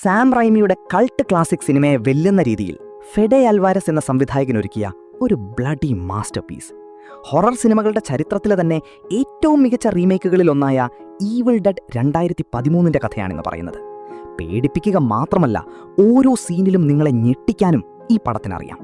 Sam റൈമിയുടെ cult classic സിനിമയെ വെല്ലുന്ന രീതിയിൽ ഫെഡെ അൽവാരസ് എന്ന സംവിധായകനൊരുക്കിയ ഒരു ബ്ലഡി മാസ്റ്റർപീസ്. ഹൊറർ സിനിമകളുടെ ചരിത്രത്തിലെ തന്നെ ഏറ്റവും മികച്ച റീമേക്കുകളിലൊന്നായ ഈവിൾ ഡെഡ് 2013 കഥയാണെന്ന് പറയുന്നത്. പേടിപ്പിക്കുക മാത്രമല്ല, ഓരോ സീനിലും നിങ്ങളെ ഞെട്ടിക്കാനും ഈ പടത്തിനറിയാം.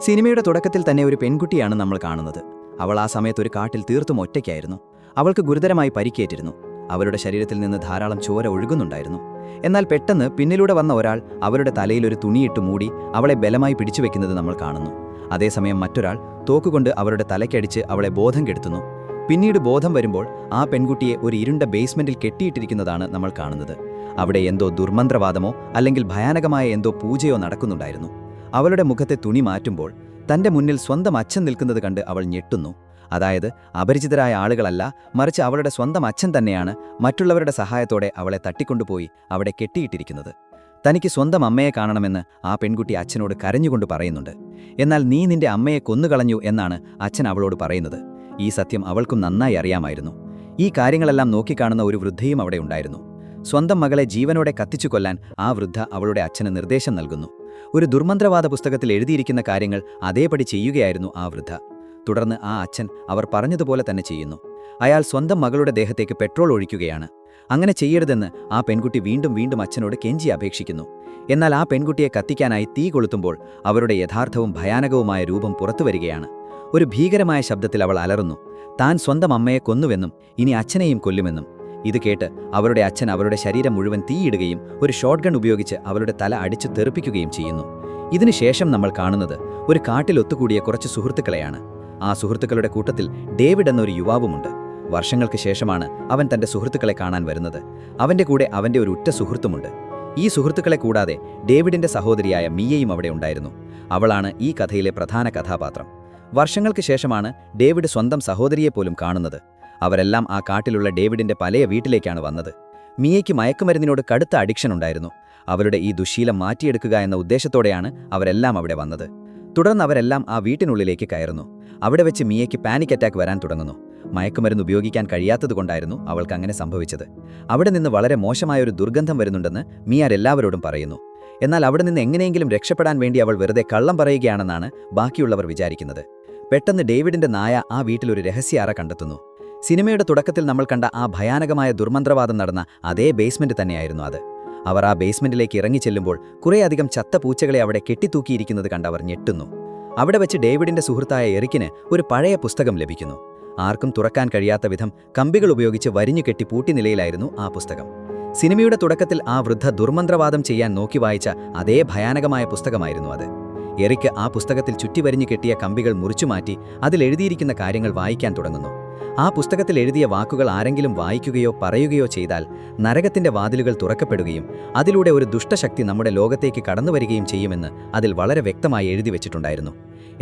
സിനിമയുടെ തുടക്കത്തിൽ തന്നെ ഒരു പെൺകുട്ടിയാണ് നമ്മൾ കാണുന്നത്. അവൾ ആ സമയത്ത് ഒരു കാട്ടിൽ തീർത്തും ഒറ്റയ്ക്കായിരുന്നു. അവൾക്ക് ഗുരുതരമായി പരിക്കേറ്റിരുന്നു. അവളുടെ ശരീരത്തിൽ നിന്ന് ധാരാളം ചോര ഒഴുകുന്നുണ്ടായിരുന്നു. എന്നാൽ പെട്ടെന്ന് പിന്നിലൂടെ വന്ന ഒരാൾ അവരുടെ തലയിൽ ഒരു തുണിയിട്ട് മൂടി അവളെ ബലമായി പിടിച്ചുവെക്കുന്നത് നമ്മൾ കാണുന്നു. അതേസമയം മറ്റൊരാൾ തോക്കുകൊണ്ട് അവരുടെ തലയ്ക്കടിച്ച് അവളെ ബോധം കെടുത്തുന്നു. പിന്നീട് ബോധം വരുമ്പോൾ ആ പെൺകുട്ടിയെ ഒരു ഇരുണ്ട ബേസ്മെന്റിൽ കെട്ടിയിട്ടിരിക്കുന്നതാണ് നമ്മൾ കാണുന്നത്. അവിടെ എന്തോ ദുർമന്ത്രവാദമോ അല്ലെങ്കിൽ ഭയാനകമായ എന്തോ പൂജയോ നടക്കുന്നുണ്ടായിരുന്നു. അവളുടെ മുഖത്തെ തുണി മാറ്റുമ്പോൾ തന്റെ മുന്നിൽ സ്വന്തം അച്ഛൻ നിൽക്കുന്നത് കണ്ട് അവൾ ഞെട്ടുന്നു. അതായത് അപരിചിതരായ ആളുകളല്ല, മറിച്ച് അവളുടെ സ്വന്തം അച്ഛൻ തന്നെയാണ് മറ്റുള്ളവരുടെ സഹായത്തോടെ അവളെ തട്ടിക്കൊണ്ടുപോയി അവിടെ കെട്ടിയിട്ടിരിക്കുന്നത്. തനിക്ക് സ്വന്തം അമ്മയെ കാണണമെന്ന് ആ പെൺകുട്ടി അച്ഛനോട് കരഞ്ഞുകൊണ്ട് പറയുന്നുണ്ട്. എന്നാൽ നീ നിന്റെ അമ്മയെ കൊന്നുകളഞ്ഞു എന്നാണ് അച്ഛൻ അവളോട് പറയുന്നത്. ഈ സത്യം അവൾക്കും നന്നായി അറിയാമായിരുന്നു. ഈ കാര്യങ്ങളെല്ലാം നോക്കിക്കാണുന്ന ഒരു വൃദ്ധയും അവിടെ ഉണ്ടായിരുന്നു. സ്വന്തം മകളെ ജീവനോടെ കത്തിച്ചു കൊല്ലാൻ ആ വൃദ്ധ അവളുടെ അച്ഛന് നിർദ്ദേശം നൽകുന്നു. ഒരു ദുർമന്ത്രവാദ പുസ്തകത്തിൽ എഴുതിയിരിക്കുന്ന കാര്യങ്ങൾ അതേപടി ചെയ്യുകയായിരുന്നു ആ വൃദ്ധ. തുടർന്ന് ആ അച്ഛൻ അവർ പറഞ്ഞതുപോലെ തന്നെ ചെയ്യുന്നു. അയാൾ സ്വന്തം മകളുടെ ദേഹത്തേക്ക് പെട്രോൾ ഒഴിക്കുകയാണ്. അങ്ങനെ ചെയ്യരുതെന്ന് ആ പെൺകുട്ടി വീണ്ടും വീണ്ടും അച്ഛനോട് കെഞ്ചി അപേക്ഷിക്കുന്നു. എന്നാൽ ആ പെൺകുട്ടിയെ കത്തിക്കാനായി തീ കൊളുത്തുമ്പോൾ അവരുടെ യഥാർത്ഥവും ഭയാനകവുമായ രൂപം പുറത്തുവരികയാണ്. ഒരു ഭീകരമായ ശബ്ദത്തിൽ അവൾ അലറുന്നു. താൻ സ്വന്തം അമ്മയെ കൊന്നുവെന്നും ഇനി അച്ഛനെയും കൊല്ലുമെന്നും. ഇത് കേട്ട് അവരുടെ അച്ഛൻ അവരുടെ ശരീരം മുഴുവൻ തീയിടുകയും ഒരു ഷോട്ട് ഗൺ ഉപയോഗിച്ച് അവളുടെ തല അടിച്ചു തെറിപ്പിക്കുകയും ചെയ്യുന്നു. ഇതിനുശേഷം നമ്മൾ കാണുന്നത് ഒരു കാട്ടിൽ ഒത്തുകൂടിയ കുറച്ച് സുഹൃത്തുക്കളെയാണ്. ആ സുഹൃത്തുക്കളുടെ കൂട്ടത്തിൽ ഡേവിഡ് എന്നൊരു യുവാവുമുണ്ട്. വർഷങ്ങൾക്ക് ശേഷമാണ് അവൻ തന്റെ സുഹൃത്തുക്കളെ കാണാൻ വരുന്നത്. അവന്റെ കൂടെ അവന്റെ ഒരു ഉറ്റ സുഹൃത്തുമുണ്ട്. ഈ സുഹൃത്തുക്കളെ കൂടാതെ ഡേവിഡിന്റെ സഹോദരിയായ മിയയും അവിടെ ഉണ്ടായിരുന്നു. അവളാണ് ഈ കഥയിലെ പ്രധാന കഥാപാത്രം. വർഷങ്ങൾക്ക് ശേഷമാണ് ഡേവിഡ് സ്വന്തം സഹോദരിയെപ്പോലും കാണുന്നത്. അവരെല്ലാം ആ കാട്ടിലുള്ള ഡേവിഡിന്റെ പഴയ വീട്ടിലേക്കാണ് വന്നത്. മിയയ്ക്ക് മയക്കുമരുന്നിനോട് കടുത്ത അഡിക്ഷൻ ഉണ്ടായിരുന്നു. അവരുടെ ഈ ദുശ്ശീലം മാറ്റിയെടുക്കുക എന്ന ഉദ്ദേശത്തോടെയാണ് അവരെല്ലാം അവിടെ വന്നത്. തുടർന്ന് അവരെല്ലാം ആ വീട്ടിനുള്ളിലേക്ക് കയറുന്നു. അവിടെ വെച്ച് മിയയ്ക്ക് പാനിക് അറ്റാക്ക് വരാൻ തുടങ്ങുന്നു. മയക്കുമരുന്ന് ഉപയോഗിക്കാൻ കഴിയാത്തതുകൊണ്ടായിരുന്നു അവൾക്ക് അങ്ങനെ സംഭവിച്ചത്. അവിടെ നിന്ന് വളരെ മോശമായൊരു ദുർഗന്ധം വരുന്നുണ്ടെന്ന് മിയ എല്ലാവരോടും പറയുന്നു. എന്നാൽ അവിടെ നിന്ന് എങ്ങനെയെങ്കിലും രക്ഷപ്പെടാൻ വേണ്ടി അവൾ വെറുതെ കള്ളം പറയുകയാണെന്നാണ് ബാക്കിയുള്ളവർ വിചാരിക്കുന്നത്. പെട്ടെന്ന് ഡേവിഡിന്റെ നായ ആ വീട്ടിലൊരു രഹസ്യ അറ കണ്ടെത്തുന്നു. സിനിമയുടെ തുടക്കത്തിൽ നമ്മൾ കണ്ട ആ ഭയാനകമായ ദുർമന്ത്രവാദം നടന്ന അതേ ബേസ്മെന്റ് തന്നെയായിരുന്നു അത്. അവർ ആ ബേസ്മെന്റിലേക്ക് ഇറങ്ങിച്ചെല്ലുമ്പോൾ കുറേയധികം ചത്ത പൂച്ചകളെ അവിടെ കെട്ടിത്തൂക്കിയിരിക്കുന്നത് കണ്ടവർ ഞെട്ടുന്നു. അവിടെ വെച്ച് ഡേവിഡിന്റെ സുഹൃത്തായ എറിക്കിന് ഒരു പഴയ പുസ്തകം ലഭിക്കുന്നു. ആർക്കും തുറക്കാൻ കഴിയാത്ത വിധം കമ്പികൾ ഉപയോഗിച്ച് വരിഞ്ഞു കെട്ടി പൂട്ടി നിലയിലായിരുന്നു ആ പുസ്തകം. സിനിമയുടെ തുടക്കത്തിൽ ആ വൃദ്ധ ദുർമന്ത്രവാദം ചെയ്യാൻ നോക്കി വായിച്ച അതേ ഭയാനകമായ പുസ്തകമായിരുന്നു അത്. എറിക്ക് ആ പുസ്തകത്തിൽ ചുറ്റിവരിഞ്ഞു കെട്ടിയ കമ്പികൾ മുറിച്ചുമാറ്റി അതിലെഴുതിയിരിക്കുന്ന കാര്യങ്ങൾ വായിക്കാൻ തുടങ്ങുന്നു. ആ പുസ്തകത്തിൽ എഴുതിയ വാക്കുകൾ ആരെങ്കിലും വായിക്കുകയോ പറയുകയോ ചെയ്താൽ നരകത്തിന്റെ വാതിലുകൾ തുറക്കപ്പെടുകയും അതിലൂടെ ഒരു ദുഷ്ടശക്തി നമ്മുടെ ലോകത്തേക്ക് കടന്നുവരികയും ചെയ്യുമെന്ന് അതിൽ വളരെ വ്യക്തമായി എഴുതി വെച്ചിട്ടുണ്ടായിരുന്നു.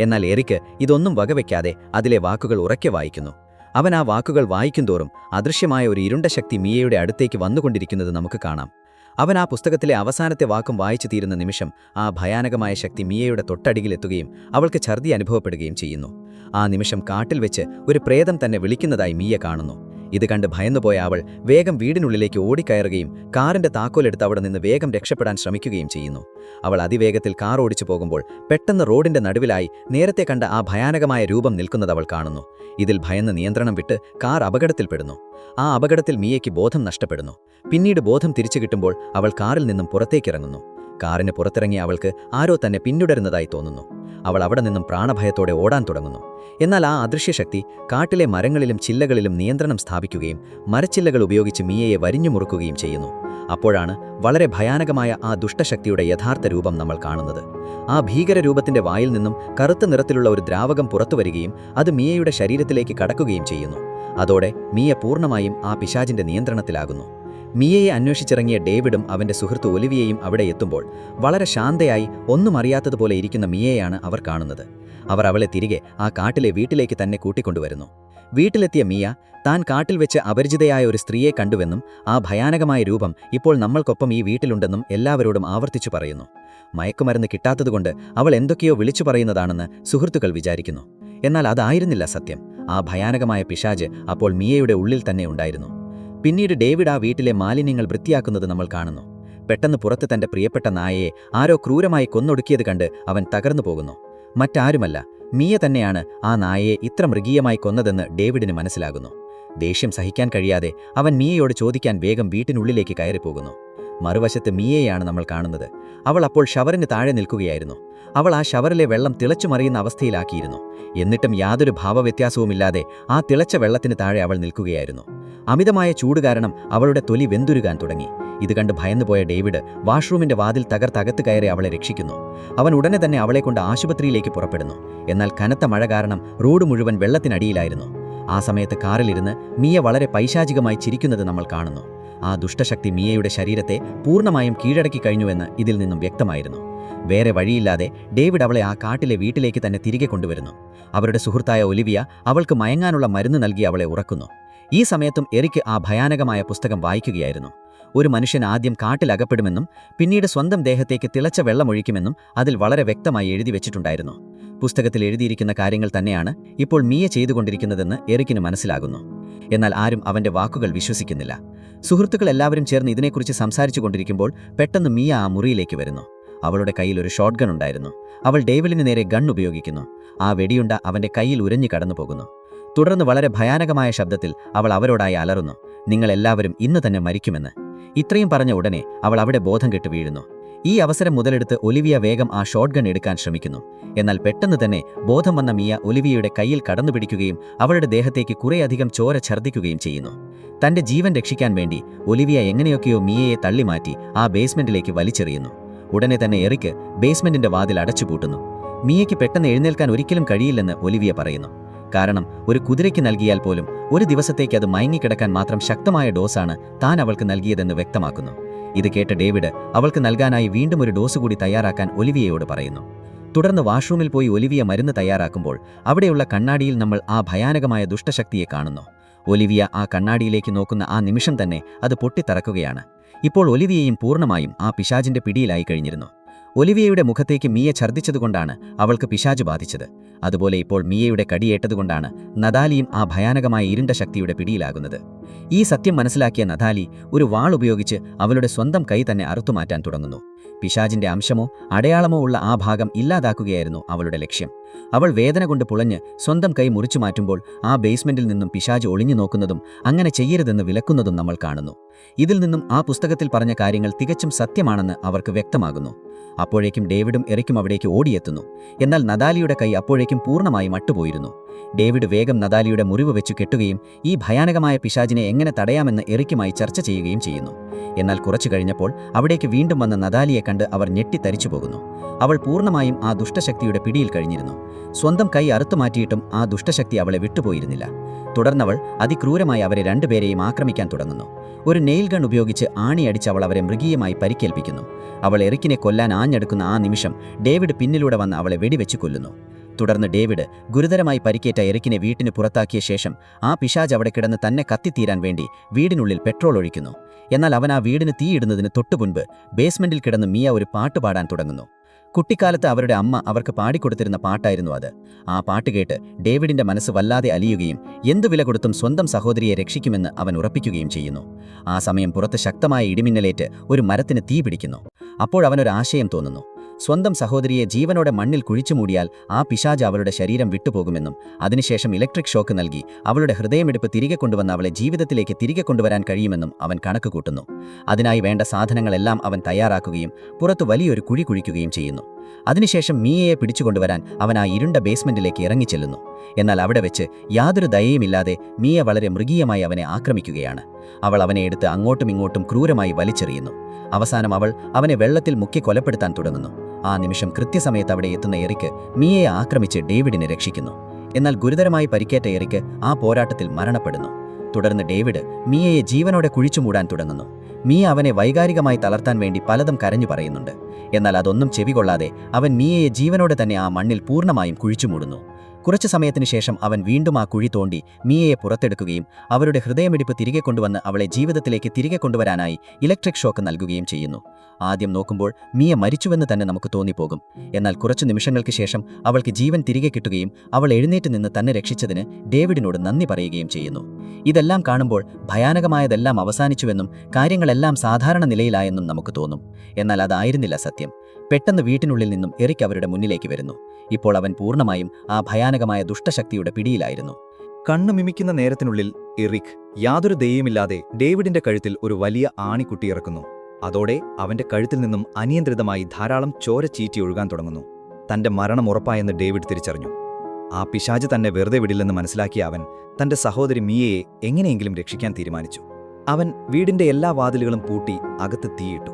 എന്നാൽ എറിക്ക് ഇതൊന്നും വകവെക്കാതെ അതിലെ വാക്കുകൾ ഉറക്കെ വായിക്കുന്നു. അവൻ ആ വാക്കുകൾ വായിക്കുന്തോറും അദൃശ്യമായ ഒരു ഇരുണ്ട ശക്തി മിയയുടെ അടുത്തേക്ക് വന്നുകൊണ്ടിരിക്കുന്നത് നമുക്ക് കാണാം. അവൻ ആ പുസ്തകത്തിലെ അവസാനത്തെ വാക്കും വായിച്ചു തീരുന്ന നിമിഷം ആ ഭയാനകമായ ശക്തി മിയയുടെ തൊട്ടടിയിലെത്തുകയും അവൾക്ക് ഛർദി അനുഭവപ്പെടുകയും ചെയ്യുന്നു. ആ നിമിഷം കാട്ടിൽ വെച്ച് ഒരു പ്രേതം തന്നെ വിളിക്കുന്നതായി മിയ കാണുന്നു. ഇത് കണ്ട് ഭയന്നുപോയ അവൾ വേഗം വീടിനുള്ളിലേക്ക് ഓടിക്കയറുകയും കാറിന്റെ താക്കോലെടുത്ത് അവിടെ നിന്ന് വേഗം രക്ഷപ്പെടാൻ ശ്രമിക്കുകയും ചെയ്യുന്നു. അവൾ അതിവേഗത്തിൽ കാർ ഓടിച്ചു പോകുമ്പോൾ പെട്ടെന്ന് റോഡിന്റെ നടുവിലായി നേരത്തെ കണ്ട ആ ഭയാനകമായ രൂപം നിൽക്കുന്നത് അവൾ കാണുന്നു. ഇതിൽ ഭയന്ന് നിയന്ത്രണം വിട്ട് കാർ അപകടത്തിൽപ്പെടുന്നു. ആ അപകടത്തിൽ മിയയ്ക്ക് ബോധം നഷ്ടപ്പെടുന്നു. പിന്നീട് ബോധം തിരിച്ചു കിട്ടുമ്പോൾ അവൾ കാറിൽ നിന്നും പുറത്തേക്കിറങ്ങുന്നു. കാറിന് പുറത്തിറങ്ങിയ അവൾക്ക് ആരോ തന്നെ പിന്തുടരുന്നതായി തോന്നുന്നു. അവൾ അവിടെ നിന്നും പ്രാണഭയത്തോടെ ഓടാൻ തുടങ്ങുന്നു. എന്നാൽ ആ അദൃശ്യശക്തി കാട്ടിലെ മരങ്ങളിലും ചില്ലകളിലും നിയന്ത്രണം സ്ഥാപിക്കുകയും മരച്ചില്ലകൾ ഉപയോഗിച്ച് മിയയെ വരിഞ്ഞു മുറുക്കുകയും ചെയ്യുന്നു. അപ്പോഴാണ് വളരെ ഭയാനകമായ ആ ദുഷ്ടശക്തിയുടെ യഥാർത്ഥ രൂപം നമ്മൾ കാണുന്നത്. ആ ഭീകരരൂപത്തിന്റെ വായിൽ നിന്നും കറുത്ത നിറത്തിലുള്ള ഒരു ദ്രാവകം പുറത്തുവരികയും അത് മിയയുടെ ശരീരത്തിലേക്ക് കടക്കുകയും ചെയ്യുന്നു. അതോടെ മിയ പൂർണ്ണമായും ആ പിശാചിന്റെ നിയന്ത്രണത്തിലാകുന്നു. മിയയെ അന്വേഷിച്ചിറങ്ങിയ ഡേവിഡും അവന്റെ സുഹൃത്ത് ഒലിവിയയും അവിടെ എത്തുമ്പോൾ വളരെ ശാന്തയായി ഒന്നും അറിയാത്തതുപോലെ ഇരിക്കുന്ന മിയയെയാണ് അവർ കാണുന്നത്. അവർ അവളെ തിരികെ ആ കാട്ടിലെ വീട്ടിലേക്ക് തന്നെ കൂട്ടിക്കൊണ്ടുവരുന്നു. വീട്ടിലെത്തിയ മിയ താൻ കാട്ടിൽ വെച്ച് അപരിചിതയായ ഒരു സ്ത്രീയെ കണ്ടുവെന്നും ആ ഭയാനകമായ രൂപം ഇപ്പോൾ നമ്മൾക്കൊപ്പം ഈ വീട്ടിലുണ്ടെന്നും എല്ലാവരോടും ആവർത്തിച്ചു പറയുന്നു. മയക്കുമരുന്ന് കിട്ടാത്തതുകൊണ്ട് അവൾ എന്തൊക്കെയോ വിളിച്ചു പറയുന്നതാണെന്ന് സുഹൃത്തുക്കൾ വിചാരിക്കുന്നു. എന്നാൽ അതായിരുന്നില്ല സത്യം. ആ ഭയാനകമായ പിശാച് അപ്പോൾ മിയയുടെ ഉള്ളിൽ തന്നെ ഉണ്ടായിരുന്നു. പിന്നീട് ഡേവിഡ് ആ വീട്ടിലെ മാലിന്യങ്ങൾ വൃത്തിയാക്കുന്നത് നമ്മൾ കാണുന്നു. പെട്ടെന്ന് പുറത്ത് തന്റെ പ്രിയപ്പെട്ട നായയെ ആരോ ക്രൂരമായി കൊന്നൊടുക്കിയത് കണ്ട് അവൻ തകർന്നു പോകുന്നു. മറ്റാരുമല്ല, മിയ തന്നെയാണ് ആ നായയെ ഇത്ര മൃഗീയമായി കൊന്നതെന്ന് ഡേവിഡിന് മനസ്സിലാകുന്നു. ദേഷ്യം സഹിക്കാൻ കഴിയാതെ അവൻ മിയയോട് ചോദിക്കാൻ വേഗം വീട്ടിനുള്ളിലേക്ക് കയറിപ്പോകുന്നു. മറുവശത്ത് മിയയെയാണ് നമ്മൾ കാണുന്നത്. അവൾ അപ്പോൾ ഷവറിന് താഴെ നിൽക്കുകയായിരുന്നു. അവൾ ആ ഷവറിലെ വെള്ളം തിളച്ചുമറിയുന്ന അവസ്ഥയിലാക്കിയിരുന്നു. എന്നിട്ടും യാതൊരു ഭാവവ്യത്യാസവുമില്ലാതെ ആ തിളച്ച വെള്ളത്തിന് താഴെ അവൾ നിൽക്കുകയായിരുന്നു. അമിതമായ ചൂട് കാരണം അവളുടെ തൊലി വെന്തുരുകാൻ തുടങ്ങി. ഇത് കണ്ട് ഭയന്നുപോയ ഡേവിഡ് വാഷ്റൂമിന്റെ വാതിൽ തകർത്തകത്ത് കയറി അവളെ രക്ഷിക്കുന്നു. അവൻ ഉടനെ തന്നെ അവളെ കൊണ്ട് ആശുപത്രിയിലേക്ക് പുറപ്പെടുന്നു. എന്നാൽ കനത്ത മഴ കാരണം റോഡ് മുഴുവൻ വെള്ളത്തിനടിയിലായിരുന്നു. ആ സമയത്ത് കാറിലിരുന്ന് മിയ വളരെ പൈശാചികമായി ചിരിക്കുന്നത് നമ്മൾ കാണുന്നു. ആ ദുഷ്ടശക്തി മിയയുടെ ശരീരത്തെ പൂർണ്ണമായും കീഴടക്കി കഴിഞ്ഞുവെന്ന് ഇതിൽ നിന്നും വ്യക്തമായിരുന്നു. വേറെ വഴിയില്ലാതെ ഡേവിഡ് അവളെ ആ കാട്ടിലെ വീട്ടിലേക്ക് തന്നെ തിരികെ കൊണ്ടുവരുന്നു. അവരുടെ സുഹൃത്തായ ഒലിവിയ അവൾക്ക് മയങ്ങാനുള്ള മരുന്ന് നൽകി അവളെ ഉറക്കുന്നു. ഈ സമയത്തും എറിക്ക് ആ ഭയാനകമായ പുസ്തകം വായിക്കുകയായിരുന്നു. ഒരു മനുഷ്യൻ ആദ്യം കാട്ടിലകപ്പെടുമെന്നും പിന്നീട് സ്വന്തം ദേഹത്തേക്ക് തിളച്ച വെള്ളമൊഴിക്കുമെന്നും അതിൽ വളരെ വ്യക്തമായി എഴുതി വെച്ചിട്ടുണ്ടായിരുന്നു. പുസ്തകത്തിൽ എഴുതിയിരിക്കുന്ന കാര്യങ്ങൾ തന്നെയാണ് ഇപ്പോൾ മിയ ചെയ്തുകൊണ്ടിരിക്കുന്നതെന്ന് എറിക്കിന് മനസ്സിലാകുന്നു. എന്നാൽ ആരും അവന്റെ വാക്കുകൾ വിശ്വസിക്കുന്നില്ല. സുഹൃത്തുക്കൾ എല്ലാവരും ചേർന്ന് ഇതിനെക്കുറിച്ച് സംസാരിച്ചു കൊണ്ടിരിക്കുമ്പോൾ പെട്ടെന്ന് മിയ ആ മുറിയിലേക്ക് വരുന്നു. അവളുടെ കയ്യിൽ ഒരു ഷോട്ട് ഗൺ ഉണ്ടായിരുന്നു. അവൾ ഡേവിഡിന് നേരെ ഗൺ ഉപയോഗിക്കുന്നു. ആ വെടിയുണ്ട അവന്റെ കയ്യിൽ ഉരഞ്ഞു കടന്നു പോകുന്നു. തുടർന്ന് വളരെ ഭയാനകമായ ശബ്ദത്തിൽ അവൾ അവരോടായി അലറുന്നു, നിങ്ങളെല്ലാവരും ഇന്ന് തന്നെ മരിക്കുമെന്ന്. ഇത്രയും പറഞ്ഞ ഉടനെ അവൾ അവിടെ ബോധം കെട്ട് വീഴുന്നു. ഈ അവസരം മുതലെടുത്ത് ഒലിവിയ വേഗം ആ ഷോട്ട് ഗൺ എടുക്കാൻ ശ്രമിക്കുന്നു. എന്നാൽ പെട്ടെന്ന് തന്നെ ബോധം വന്ന മിയ ഒലിവിയയുടെ കയ്യിൽ കടന്നു പിടിക്കുകയും അവളുടെ ദേഹത്തേക്ക് കുറേയധികം ചോര ഛർദ്ദിക്കുകയും ചെയ്യുന്നു. തന്റെ ജീവൻ രക്ഷിക്കാൻ വേണ്ടി ഒലിവിയ എങ്ങനെയൊക്കെയോ മിയയെ തള്ളിമാറ്റി ആ ബേസ്മെന്റിലേക്ക് വലിച്ചെറിയുന്നു. ഉടനെ തന്നെ എറിക്ക് ബേസ്മെന്റിന്റെ വാതിൽ അടച്ചുപൂട്ടുന്നു. മിയയ്ക്ക് പെട്ടെന്ന് എഴുന്നേൽക്കാൻ ഒരിക്കലും കഴിയില്ലെന്ന് ഒലിവിയ പറയുന്നു. കാരണം ഒരു കുതിരയ്ക്ക് നൽകിയാൽ പോലും ഒരു ദിവസത്തേക്ക് അത് മയങ്ങിക്കിടക്കാൻ മാത്രം ശക്തമായ ഡോസാണ് താൻ അവൾക്ക് നൽകിയതെന്ന് വ്യക്തമാക്കുന്നു. ഇത് കേട്ട ഡേവിഡ് അവൾക്ക് നൽകാനായി വീണ്ടും ഒരു ഡോസ് കൂടി തയ്യാറാക്കാൻ ഒലിവിയയോട് പറയുന്നു. തുടർന്ന് വാഷ്റൂമിൽ പോയി ഒലിവിയ മരുന്ന് തയ്യാറാക്കുമ്പോൾ അവിടെയുള്ള കണ്ണാടിയിൽ നമ്മൾ ആ ഭയാനകമായ ദുഷ്ടശക്തിയെ കാണുന്നു. ഒലിവിയ ആ കണ്ണാടിയിലേക്ക് നോക്കുന്ന ആ നിമിഷം തന്നെ അത് പൊട്ടിത്തറക്കുകയാണ്. ഇപ്പോൾ ഒലിവിയയും പൂർണ്ണമായും ആ പിശാചിന്റെ പിടിയിലായി കഴിഞ്ഞിരുന്നു. ഒലിവിയയുടെ മുഖത്തേക്ക് മിയ ഛർദ്ദിച്ചതുകൊണ്ടാണ് അവൾക്ക് പിശാച് ബാധിച്ചത്. അതുപോലെ ഇപ്പോൾ മിയയുടെ കടിയേറ്റതുകൊണ്ടാണ് നദാലിയും ആ ഭയാനകമായ ഇരുണ്ട ശക്തിയുടെ പിടിയിലാകുന്നത്. ഈ സത്യം മനസ്സിലാക്കിയ നദാലി ഒരു വാൾ ഉപയോഗിച്ച് അവളുടെ സ്വന്തം കൈ തന്നെ അറുത്തുമാറ്റാൻ തുടങ്ങുന്നു. പിശാചിന്റെ അംശമോ അടയാളമോ ഉള്ള ആ ഭാഗം ഇല്ലാതാക്കുകയായിരുന്നു അവളുടെ ലക്ഷ്യം. അവൾ വേദന കൊണ്ട് പുളഞ്ഞ് സ്വന്തം കൈ മുറിച്ചു മാറ്റുമ്പോൾ ആ ബേസ്മെന്റിൽ നിന്നും പിശാച് ഒളിഞ്ഞു നോക്കുന്നതും അങ്ങനെ ചെയ്യരുതെന്ന് വിലക്കുന്നതും നമ്മൾ കാണുന്നു. ഇതിൽ നിന്നും ആ പുസ്തകത്തിൽ പറഞ്ഞ കാര്യങ്ങൾ തികച്ചും സത്യമാണെന്ന് അവർക്ക് വ്യക്തമാകുന്നു. അപ്പോഴേക്കും ഡേവിഡും എറിക്കും അവിടേക്ക് ഓടിയെത്തുന്നു. എന്നാൽ നദാലിയുടെ കൈ അപ്പോഴേക്കും പൂർണ്ണമായും അട്ടുപോയിരുന്നു. ഡേവിഡ് വേഗം നദാലിയുടെ മുറിവ് വെച്ചു കെട്ടുകയും ഈ ഭയാനകമായ പിശാചിനെ എങ്ങനെ തടയാമെന്ന് എറിക്കുമായി ചർച്ച ചെയ്യുകയും ചെയ്യുന്നു. എന്നാൽ കുറച്ചു കഴിഞ്ഞപ്പോൾ അവിടേക്ക് വീണ്ടും വന്ന നദാലിയെ കണ്ട് അവർ ഞെട്ടിത്തരിച്ചു പോകുന്നു. അവൾ പൂർണ്ണമായും ആ ദുഷ്ടശക്തിയുടെ പിടിയിൽ കഴിഞ്ഞിരുന്നു. സ്വന്തം കൈ അറുത്തുമാറ്റിയിട്ടും ആ ദുഷ്ടശക്തി അവളെ വിട്ടുപോയിരുന്നില്ല. തുടർന്നവൾ അതിക്രൂരമായി അവരെ രണ്ടുപേരെയും ആക്രമിക്കാൻ തുടങ്ങുന്നു. ഒരു നെയിൽ ഗൺ ഉപയോഗിച്ച് ആണിയടിച്ച് അവൾ അവരെ മൃഗീയമായി പരിക്കേൽപ്പിക്കുന്നു. അവൾ എറിക്കിനെ കൊല്ലാൻ ആഞ്ഞെടുക്കുന്ന ആ നിമിഷം ഡേവിഡ് പിന്നിലൂടെ വന്ന് അവളെ വെടിവെച്ച് കൊല്ലുന്നു. തുടർന്ന് ഡേവിഡ് ഗുരുതരമായി പരിക്കേറ്റ എറിക്കിനെ വീട്ടിന് പുറത്താക്കിയ ശേഷം ആ പിശാച് അവിടെ കിടന്ന് തന്നെ കത്തിത്തീരാൻ വേണ്ടി വീടിനുള്ളിൽ പെട്രോൾ ഒഴിക്കുന്നു. എന്നാൽ അവൻ ആ വീടിന് തീയിടുന്നതിന് തൊട്ടുമുൻപ് ബേസ്മെന്റിൽ കിടന്ന് മിയ ഒരു പാട്ട് പാടാൻ തുടങ്ങുന്നു. കുട്ടിക്കാലത്ത് അവരുടെ അമ്മ അവർക്ക് പാടിക്കൊടുത്തിരുന്ന പാട്ടായിരുന്നു അത്. ആ പാട്ട് കേട്ട് ഡേവിഡിന്റെ മനസ്സ് വല്ലാതെ അലിയുകയും എന്തു വില കൊടുത്തും സ്വന്തം സഹോദരിയെ രക്ഷിക്കുമെന്ന് അവൻ ഉറപ്പിക്കുകയും ചെയ്യുന്നു. ആ സമയം പുറത്ത് ശക്തമായ ഇടിമിന്നലേറ്റ് ഒരു മരത്തിന് തീ പിടിക്കുന്നു. അപ്പോഴവനൊരു ആശയം തോന്നുന്നു. സ്വന്തം സഹോദരിയെ ജീവനോടെ മണ്ണിൽ കുഴിച്ചുമൂടിയാൽ ആ പിശാച് അവളുടെ ശരീരം വിട്ടുപോകുമെന്നും അതിനുശേഷം ഇലക്ട്രിക് ഷോക്ക് നൽകി അവളുടെ ഹൃദയമിടിപ്പ് തിരികെ കൊണ്ടുവന്ന് അവളെ ജീവിതത്തിലേക്ക് തിരികെ കൊണ്ടുവരാൻ കഴിയുമെന്നും അവൻ കണക്ക് കൂട്ടുന്നു. അതിനായി വേണ്ട സാധനങ്ങളെല്ലാം അവൻ തയ്യാറാക്കുകയും പുറത്തു വലിയൊരു കുഴി കുഴിക്കുകയും ചെയ്യുന്നു. അതിനുശേഷം മിയയെ പിടിച്ചുകൊണ്ടുവരാൻ അവൻ ആ ഇരുണ്ട ബേസ്മെന്റിലേക്ക് ഇറങ്ങിച്ചെല്ലുന്നു. എന്നാൽ അവിടെ വെച്ച് യാതൊരു ദയയുമില്ലാതെ മിയ വളരെ മൃഗീയമായി അവനെ ആക്രമിക്കുകയാണ്. അവൾ അവനെ എടുത്ത് അങ്ങോട്ടും ഇങ്ങോട്ടും ക്രൂരമായി വലിച്ചെറിയുന്നു. അവസാനം അവൾ അവനെ വെള്ളത്തിൽ മുക്കി കൊലപ്പെടുത്താൻ തുടങ്ങുന്നു. ആ നിമിഷം കൃത്യസമയത്ത് അവിടെ എത്തുന്ന എറിക്ക് മിയയെ ആക്രമിച്ച് ഡേവിഡിനെ രക്ഷിക്കുന്നു. എന്നാൽ ഗുരുതരമായി പരിക്കേറ്റ എറിക്ക് ആ പോരാട്ടത്തിൽ മരണപ്പെടുന്നു. തുടർന്ന് ഡേവിഡ് മിയയെ ജീവനോടെ കുഴിച്ചുമൂടാൻ തുടങ്ങുന്നു. മിയ അവനെ വൈകാരികമായി തളർത്താൻ വേണ്ടി പലതും കരഞ്ഞു പറയുന്നുണ്ട്. എന്നാൽ അതൊന്നും ചെവികൊള്ളാതെ അവൻ മിയയെ ജീവനോടെ തന്നെ ആ മണ്ണിൽ പൂർണ്ണമായും കുഴിച്ചുമൂടുന്നു. കുറച്ചു സമയത്തിനു ശേഷം അവൻ വീണ്ടും ആ കുഴി തോണ്ടി മിയയെ പുറത്തെടുക്കുകയും അവരുടെ ഹൃദയമിടിപ്പ് തിരികെ കൊണ്ടുവന്ന് അവളെ ജീവിതത്തിലേക്ക് തിരികെ കൊണ്ടുവരാനായി ഇലക്ട്രിക് ഷോക്ക് നൽകുകയും ചെയ്യുന്നു. ആദ്യം നോക്കുമ്പോൾ മിയ മരിച്ചുവെന്ന് തന്നെ നമുക്ക് തോന്നിപ്പോകും. എന്നാൽ കുറച്ചു നിമിഷങ്ങൾക്ക് ശേഷം അവൾക്ക് ജീവൻ തിരികെ കിട്ടുകയും അവൾ എഴുന്നേറ്റ് നിന്ന് തന്നെ രക്ഷിച്ചതിന് ഡേവിഡിനോട് നന്ദി പറയുകയും ചെയ്യുന്നു. ഇതെല്ലാം കാണുമ്പോൾ ഭയാനകമായതെല്ലാം അവസാനിച്ചുവെന്നും കാര്യങ്ങളെല്ലാം സാധാരണ നിലയിലായെന്നും നമുക്ക് തോന്നും. എന്നാൽ അതായിരുന്നില്ല സത്യം. പെട്ടെന്ന് വീട്ടിനുള്ളിൽ നിന്നും എറിക് അവരുടെ മുന്നിലേക്ക് വരുന്നു. ഇപ്പോൾ അവൻ പൂർണ്ണമായും ആ ഭയാനകമായ ദുഷ്ടശക്തിയുടെ പിടിയിലായിരുന്നു. കണ്ണു മിമിക്കുന്ന നേരത്തിനുള്ളിൽ എറിക് യാതൊരു ദയയുമില്ലാതെ ഡേവിഡിന്റെ കഴുത്തിൽ ഒരു വലിയ ആണി കുട്ടിയിറക്കുന്നു. അതോടെ അവന്റെ കഴുത്തിൽ നിന്നും അനിയന്ത്രിതമായി ധാരാളം ചോര ചീറ്റി ഒഴുകാൻ തുടങ്ങുന്നു. തന്റെ മരണം ഉറപ്പായെന്ന് ഡേവിഡ് തിരിച്ചറിഞ്ഞു. ആ പിശാച് തന്നെ വെറുതെ വിടില്ലെന്ന് മനസ്സിലാക്കിയ അവൻ തന്റെ സഹോദരി മിയയെ എങ്ങനെയെങ്കിലും രക്ഷിക്കാൻ തീരുമാനിച്ചു. അവൻ വീടിന്റെ എല്ലാ വാതിലുകളും പൂട്ടി അകത്ത് തീയിട്ടു.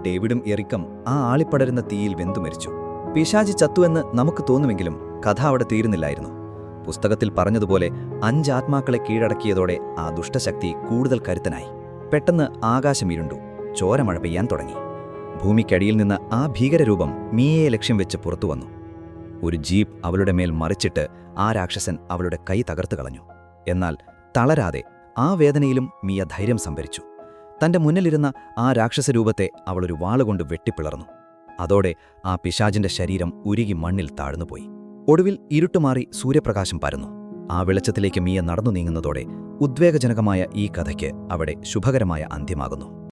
ഡേവിഡും എറിക്കും ആ ആളിപ്പടരുന്ന തീയിൽ വെന്തുമരിച്ചു. പിശാച് ചത്തുവെന്ന് നമുക്ക് തോന്നുമെങ്കിലും കഥ അവിടെ തീരുന്നില്ലായിരുന്നു. പുസ്തകത്തിൽ പറഞ്ഞതുപോലെ 5 ആത്മാക്കളെ കീഴടക്കിയതോടെ ആ ദുഷ്ടശക്തി കൂടുതൽ കരുത്തനായി. പെട്ടെന്ന് ആകാശം ഇരുണ്ടു. ചോരമഴ പെയ്യാൻ തുടങ്ങി. ഭൂമിക്കടിയിൽ നിന്ന് ആ ഭീകരരൂപം മിയയെ ലക്ഷ്യം വെച്ച് പുറത്തു വന്നു. ഒരു ജീപ്പ് അവളുടെ മേൽ മറിച്ചിട്ട് ആ രാക്ഷസൻ അവളുടെ കൈ തകർത്തു കളഞ്ഞു. എന്നാൽ തളരാതെ ആ വേദനയിലും മിയ ധൈര്യം സംഭരിച്ചു. തന്റെ മുന്നിലിരുന്ന ആ രാക്ഷസരൂപത്തെ അവളൊരു വാളുകൊണ്ട് വെട്ടിപ്പിളർന്നു. അതോടെ ആ പിശാചിന്റെ ശരീരം ഉരുകി മണ്ണിൽ താഴ്ന്നുപോയി. ഒടുവിൽ ഇരുട്ടുമാറി സൂര്യപ്രകാശം പരന്നു. ആ വെളിച്ചത്തിലേക്ക് മിയ നടന്നു നീങ്ങുന്നതോടെ ഉദ്വേഗജനകമായ ഈ കഥയ്ക്ക് അവിടെ ശുഭകരമായ അന്ത്യമാകുന്നു.